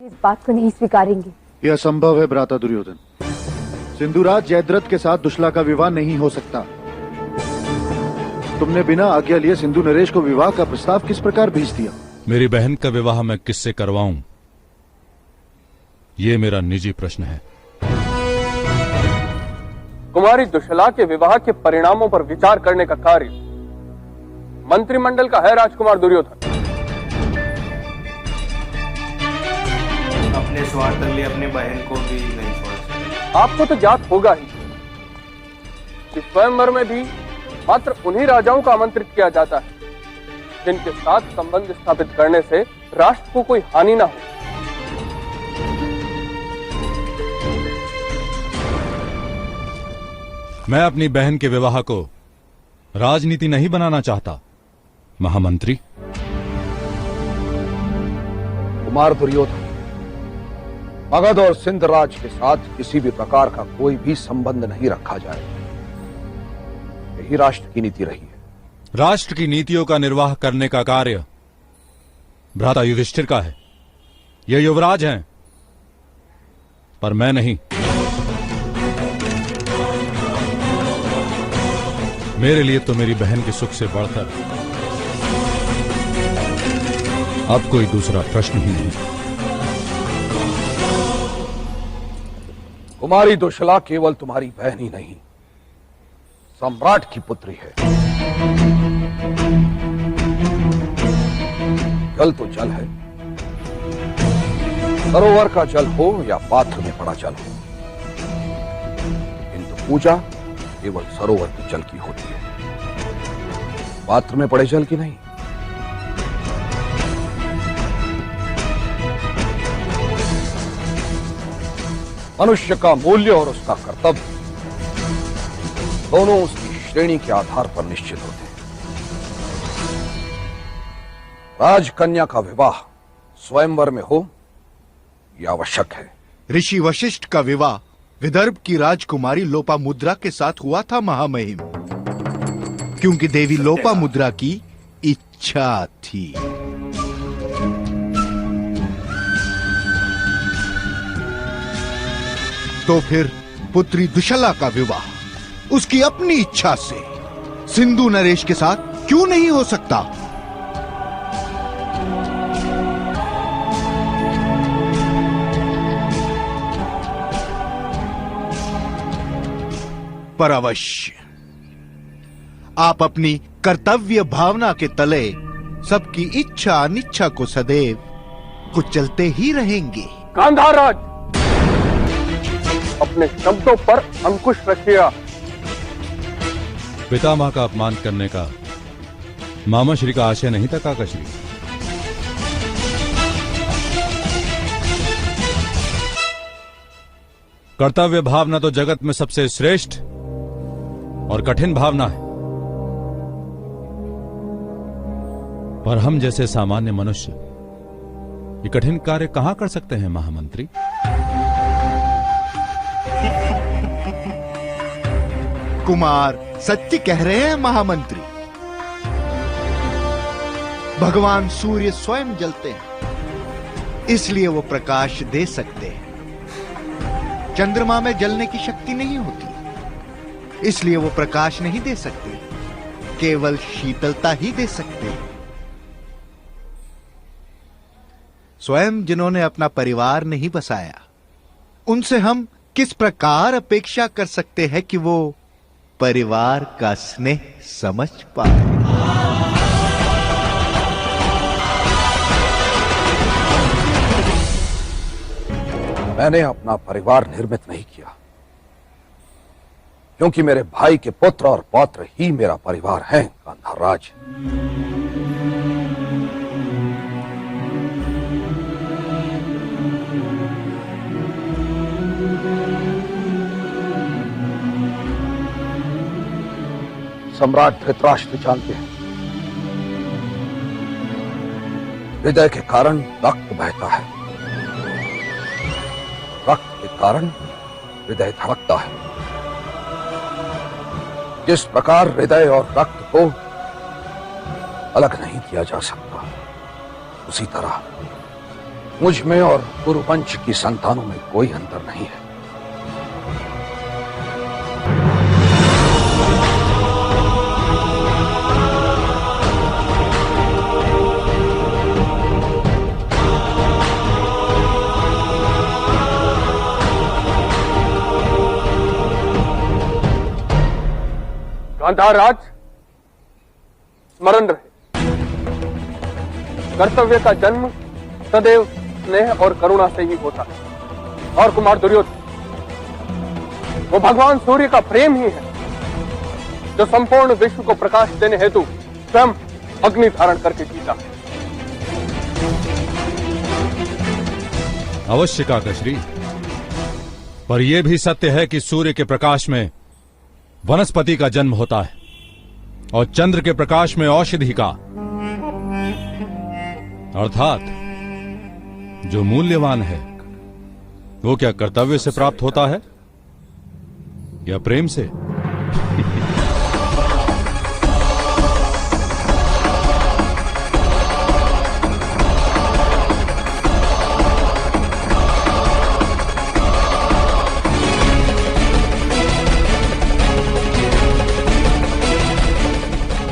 इस बात को नहीं स्वीकारेंगे। यह असंभव है भ्राता दुर्योधन। सिंधुराज जयद्रथ के साथ दुशला का विवाह नहीं हो सकता। तुमने बिना आज्ञा लिए सिंधु नरेश को विवाह का प्रस्ताव किस प्रकार भेज दिया? मेरी बहन का विवाह मैं किससे करवाऊं, ये मेरा निजी प्रश्न है। कुमारी दुशला के विवाह के परिणामों पर विचार करने का कार्य मंत्रिमंडल का है राजकुमार दुर्योधन। अपने स्वार्थ के लिए अपने बहन को भी नहीं छोड़ सकते। आपको तो ज्ञात होगा ही कि स्वयंवर में भी मात्र उन्हीं राजाओं का आमंत्रित किया जाता है जिनके साथ संबंध स्थापित करने से राष्ट्र को कोई हानि ना हो। मैं अपनी बहन के विवाह को राजनीति नहीं बनाना चाहता महामंत्री। कुमार दुर्योधन, मगध और सिंध राज के साथ किसी भी प्रकार का कोई भी संबंध नहीं रखा जाए, यही राष्ट्र की नीति रही है। राष्ट्र की नीतियों का निर्वाह करने का कार्य भ्राता युधिष्ठिर का है। ये युवराज हैं, पर मैं नहीं। मेरे लिए तो मेरी बहन के सुख से बढ़कर अब कोई दूसरा प्रश्न ही नहीं। कुमारी दुशला केवल तुम्हारी बहन ही नहीं, सम्राट की पुत्री है। जल तो जल है, सरोवर का जल हो या पात्र में पड़ा जल हो, किंतु पूजा केवल सरोवर के जल की होती है, पात्र में पड़े जल की नहीं। मनुष्य का मूल्य और उसका कर्तव्य दोनों उसकी श्रेणी के आधार पर निश्चित होते हैं। राजकन्या का विवाह स्वयंवर में हो यह आवश्यक है। ऋषि वशिष्ठ का विवाह विदर्भ की राजकुमारी लोपामुद्रा के साथ हुआ था महामहिम, क्योंकि देवी लोपामुद्रा की इच्छा थी। तो फिर पुत्री दुशला का विवाह उसकी अपनी इच्छा से सिंधु नरेश के साथ क्यों नहीं हो सकता? पर अवश्य आप अपनी कर्तव्य भावना के तले सबकी इच्छा अनिच्छा को सदैव कुचलते ही रहेंगे। गांधार राज, अपने शब्दों पर अंकुश रखिएगा। पितामह का अपमान करने का मामा श्री का आशय नहीं था काका श्री। कर्तव्य भावना तो जगत में सबसे श्रेष्ठ और कठिन भावना है, पर हम जैसे सामान्य मनुष्य ये कठिन कार्य कहां कर सकते हैं महामंत्री? कुमार सत्य कह रहे हैं महामंत्री। भगवान सूर्य स्वयं जलते हैं, इसलिए वो प्रकाश दे सकते हैं। चंद्रमा में जलने की शक्ति नहीं होती, इसलिए वो प्रकाश नहीं दे सकते, केवल शीतलता ही दे सकते हैं। स्वयं जिन्होंने अपना परिवार नहीं बसाया, उनसे हम किस प्रकार अपेक्षा कर सकते हैं कि वो परिवार का स्नेह समझ पाए? मैंने अपना परिवार निर्मित नहीं किया, क्योंकि मेरे भाई के पुत्र और पौत्र ही मेरा परिवार हैं। गांधार राज, सम्राट धृतराष्ट्र जानते हैं, हृदय के कारण रक्त बहता है, रक्त के कारण हृदय धड़कता है। जिस प्रकार हृदय और रक्त को अलग नहीं किया जा सकता, उसी तरह मुझ में और कुरुवंश की संतानों में कोई अंतर नहीं है। गांधार राज स्मरण रहे, कर्तव्य का जन्म सदैव स्नेह और करुणा से ही होता है। और कुमार दुर्योधन, वो भगवान सूर्य का प्रेम ही है जो संपूर्ण विश्व को प्रकाश देने हेतु स्वयं अग्नि धारण करके जीता। अवश्य काकाश्री, पर यह भी सत्य है कि सूर्य के प्रकाश में वनस्पति का जन्म होता है और चंद्र के प्रकाश में औषधि का, अर्थात जो मूल्यवान है वो क्या कर्तव्य से प्राप्त होता है या प्रेम से?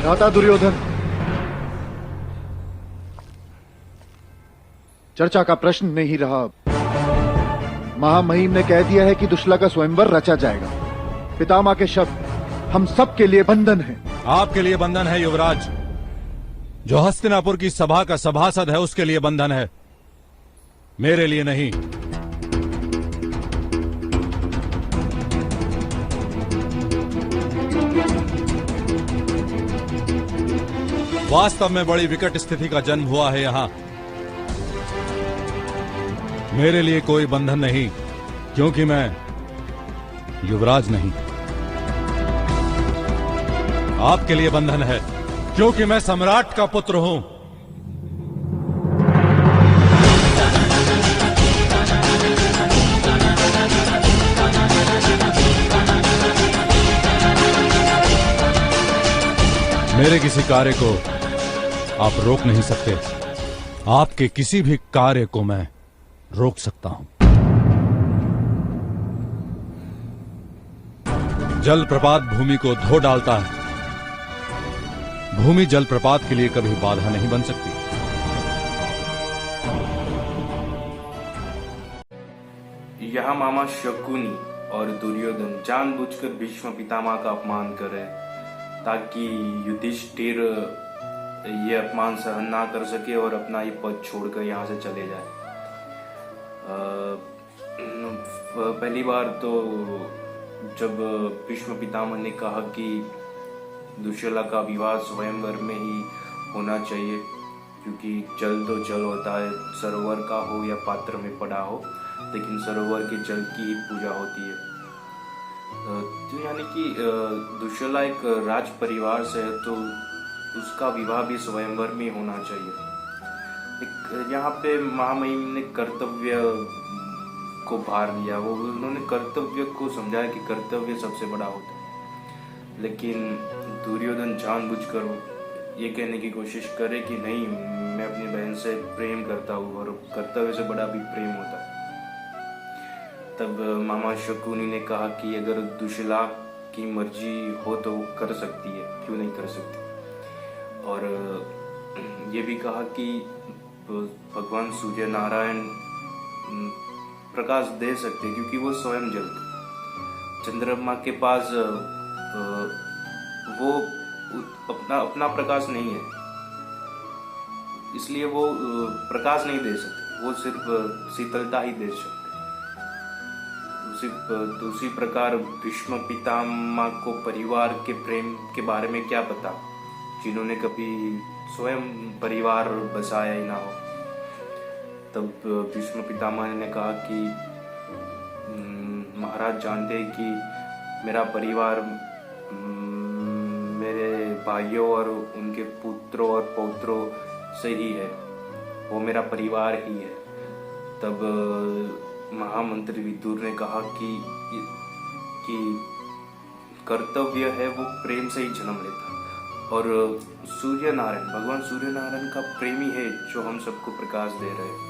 भ्राता दुर्योधन, चर्चा का प्रश्न नहीं रहा। महामहिम ने कह दिया है कि दुश्ला का स्वयंवर रचा जाएगा। पितामह के शब्द हम सब के लिए बंधन है। आपके लिए बंधन है युवराज, जो हस्तिनापुर की सभा का सभासद है उसके लिए बंधन है, मेरे लिए नहीं। वास्तव में बड़ी विकट स्थिति का जन्म हुआ है यहां। मेरे लिए कोई बंधन नहीं, क्योंकि मैं युवराज नहीं। आपके लिए बंधन है, क्योंकि मैं सम्राट का पुत्र हूं। मेरे किसी कार्य को आप रोक नहीं सकते। आपके किसी भी कार्य को मैं रोक सकता हूं। जल प्रपात भूमि को धो डालता है, भूमि जल प्रपात के लिए कभी बाधा नहीं बन सकती। यहाँ मामा शकुनी और दुर्योधन जानबूझकर भीष्म पितामह का अपमान कर रहे ताकि युधिष्ठिर ये अपमान सहन ना कर सके और अपना ये पद छोड़कर यहाँ से चले जाए। पहली बार तो जब भीष्म पितामह ने कहा कि दुश्यला का विवाह स्वयंवर में ही होना चाहिए, क्योंकि जल तो जल होता है, सरोवर का हो या पात्र में पड़ा हो, लेकिन सरोवर के जल की ही पूजा होती है। तो यानी कि दुश्यला एक राज परिवार से है, तो उसका विवाह भी स्वयंवर में होना चाहिए। यहाँ पे महामहिम ने कर्तव्य को भार दिया, वो उन्होंने कर्तव्य को समझाया कि कर्तव्य सबसे बड़ा होता है, लेकिन दुर्योधन जानबूझकर ये कहने की कोशिश करे कि नहीं, मैं अपनी बहन से प्रेम करता हूँ और कर्तव्य से बड़ा भी प्रेम होता है। तब मामा शकुनी ने कहा कि अगर दुश्यला की मर्जी हो तो वो कर सकती है, क्यों नहीं कर सकती। और ये भी कहा कि भगवान सूर्य नारायण प्रकाश दे सकते, क्योंकि वो स्वयं जलते। चंद्रमा के पास वो अपना प्रकाश नहीं है, इसलिए वो प्रकाश नहीं दे सकते, वो सिर्फ शीतलता ही दे सकते। उसी प्रकार भीष्म पितामह को परिवार के प्रेम के बारे में क्या पता, जिन्होंने कभी स्वयं परिवार बसाया ही ना हो। तब भीष्म पितामह ने कहा कि महाराज जानते हैं कि मेरा परिवार मेरे भाइयों और उनके पुत्रों और पौत्रों से ही है, वो मेरा परिवार ही है। तब महामंत्री विदुर ने कहा कि कर्तव्य है वो प्रेम से ही जन्म लेता है, और सूर्य नारायण, भगवान सूर्य नारायण का प्रेमी है जो हम सबको प्रकाश दे रहे हैं।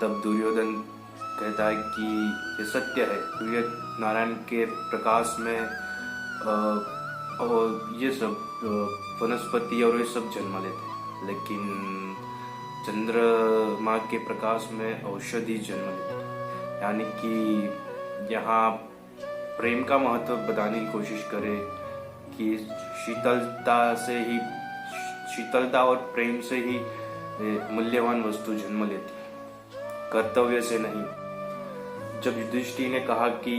तब दुर्योधन कहता है कि ये सत्य है, सूर्य नारायण के प्रकाश में और ये सब वनस्पति और ये सब जन्म लेते हैं, लेकिन चंद्रमा के प्रकाश में औषधि जन्म लेते हैं। यानी कि यहाँ प्रेम का महत्व बताने की कोशिश करे कि शीतलता और प्रेम से ही मूल्यवान वस्तु जन्म लेती है, कर्तव्य से नहीं। जब युधिष्ठिर ने कहा कि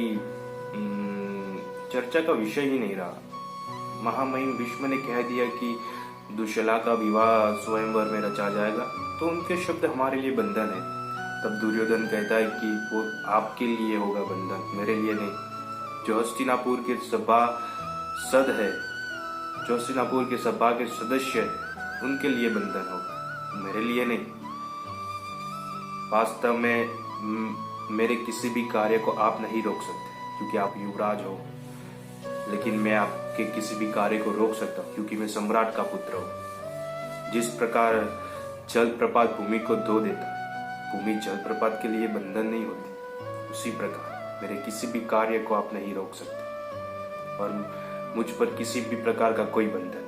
चर्चा का विषय ही नहीं रहा, महामहिम भीष्म ने कह दिया कि दुश्शला का विवाह स्वयंवर में रचा जाएगा, तो उनके शब्द हमारे लिए बंधन है। तब दुर्योधन कहता है कि वो आपके लिए होगा बंधन, मेरे लिए नहीं। जो हस्तिनापुर के सभासद है, जो हस्तिनापुर के सभा के सदस्य है, उनके लिए बंधन होगा, मेरे लिए नहीं। वास्तव में मेरे किसी भी कार्य को आप नहीं रोक सकते क्योंकि आप युवराज हो, लेकिन मैं आपके किसी भी कार्य को रोक सकता हूँ क्योंकि मैं सम्राट का पुत्र हूँ। जिस प्रकार जलप्रपात भूमि को धो देता है, भूमि जलप्रपात के लिए बंधन नहीं होती, उसी प्रकार मेरे किसी भी कार्य को आप नहीं रोक सकते और मुझ पर किसी भी प्रकार का कोई बंधन नहीं।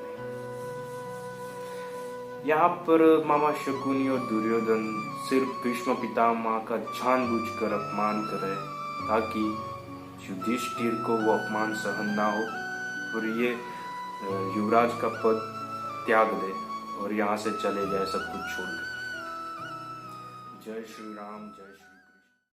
यहाँ पर मामा शकुनी और दुर्योधन सिर्फ भीष्म पितामह का जानबूझकर अपमान कर रहे ताकि युधिष्ठिर को वो अपमान सहन ना हो और ये युवराज का पद त्याग दे और यहाँ से चले जाए सब कुछ छोड़कर। जय श्री राम, जय श्री